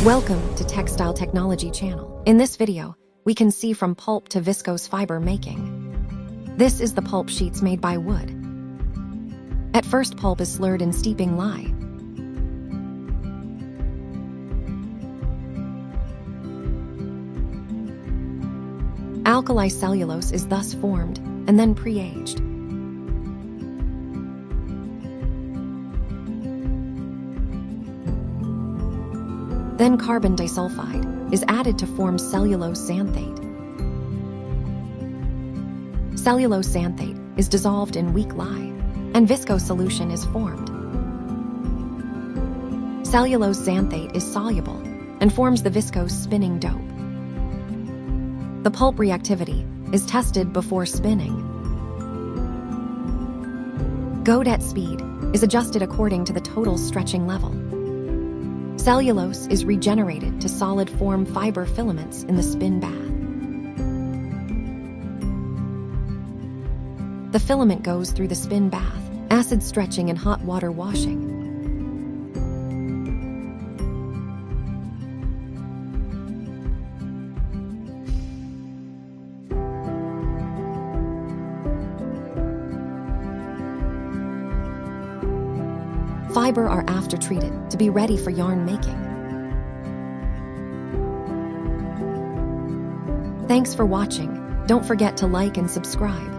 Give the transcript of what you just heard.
Welcome to Textile Technology channel. In this video, we can see from pulp to viscose fiber making. This is the pulp sheets made by wood. At first, pulp is slurred in steeping lye. Alkali cellulose is thus formed and then pre-aged. Then carbon disulfide is added to form cellulose xanthate. Cellulose xanthate is dissolved in weak lye, and viscose solution is formed. Cellulose xanthate is soluble and forms the viscose spinning dope. The pulp reactivity is tested before spinning. Godet speed is adjusted according to the total stretching level. Cellulose is regenerated to solid form fiber filaments in the spin bath. The filament goes through the spin bath, acid stretching and hot water washing. Fiber are after treated to be ready for yarn making. Thanks for watching. Don't forget to like and subscribe.